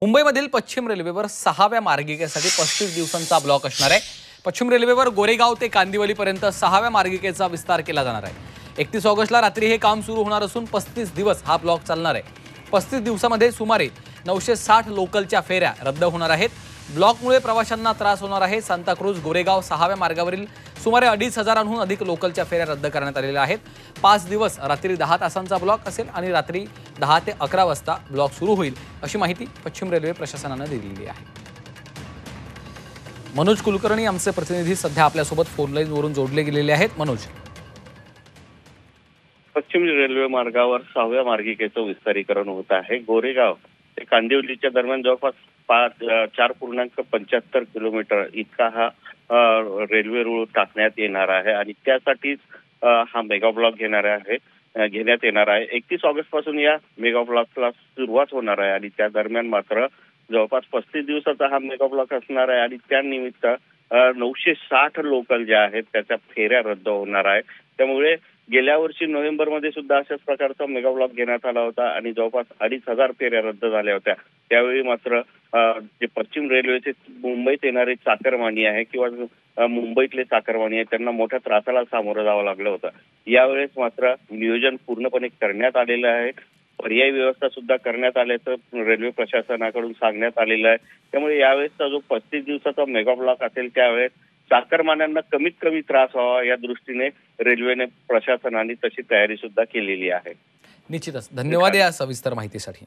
मुंबईमधील पश्चिम रेल्वेवर 6व्या मार्गिकेसाठी 35 दिवसांचा ब्लॉक असणार आहे। पश्चिम रेल्वेवर गोरेगाव ते कांदिवलीपर्यंत 6व्या मार्गिकेचा विस्तार केला जाणार आहे। 31 ऑगस्टला रात्री हे काम सुरू होणार असून 35 दिवस हा ब्लॉक चालणार आहे। 35 दिवसांमध्ये सुमारे 960 लोकलच्या फेऱ्या रद्द होणार आहेत। ब्लॉकमुळे प्रवाशांना त्रास होणार आहे। सांताक्रूज गोरेगाव 6व्या मार्गावरील सुमारे 2,500हून अधिक लोकलच्या फेऱ्या रद्द करण्यात आलेल्या आहेत। 5 दिवस रात्री 10 तासांचा ब्लॉक असेल आणि रात्री 10 ते 11 वाजता ब्लॉक सुरू होईल अशी माहिती पश्चिम रेल्वे प्रशासनाने दिलेली आहे। मनोज कुलकर्णी आमचे प्रतिनिधी सध्या आपल्यासोबत फोन लाईन वरून जोडले गेलेले आहेत। मनोज, पश्चिम रेल्वे मार्गावर 6व्या मार्गिकेचं विस्तारीकरण होत आहे। गोरेगाव ते कांदिवलीच्या दरम्यान जवळपास 4.75 किलोमीटर इतका हा रेल्वे रूळ टाकण्यात येणार आहे आणि त्यासाठीच हा मेगा ब्लॉक घेण्यात येणार आहे। 31 ऑगस्ट पासून या मेगा ब्लॉकला सुरुवात होणार आहे आणि त्या दरम्यान मात्र जवळपास 35 दिवसाचा हा मेगा ब्लॉक असणार आहे आणि त्यानिमित्त 960 लोकल ज्या आहेत त्याच्या फेऱ्या रद्द होणार आहे। त्यामुळे गेल्या वर्षी नोव्हेंबरमध्ये सुद्धा अशाच प्रकारचा मेगा ब्लॉक घेण्यात आला होता आणि जवळपास 2,500 फेऱ्या रद्द झाल्या होत्या। त्यावेळी मात्र जे पश्चिम रेल्वेचे मुंबईत येणारे चाकरमानी आहे किंवा मुंबईतले चाकरमानी आहे त्यांना मोठ्या त्रासाला सामोरं जावं लागलं होतं। यावेळेस मात्र नियोजन पूर्णपणे करण्यात आलेलं आहे। पर्यायी व्यवस्था सुद्धा करण्यात आल्याचं रेल्वे प्रशासनाकडून सांगण्यात आलेलं आहे। त्यामुळे यावेळेसचा जो 35 दिवसाचा मेगा ब्लॉक असेल त्यावेळेस चाकरमान्यांना कमीत कमी त्रास व्हावा या दृष्टीने रेल्वेने प्रशासनाने तशी तयारी सुद्धा केलेली आहे। निश्चितच धन्यवाद या सविस्तर माहितीसाठी।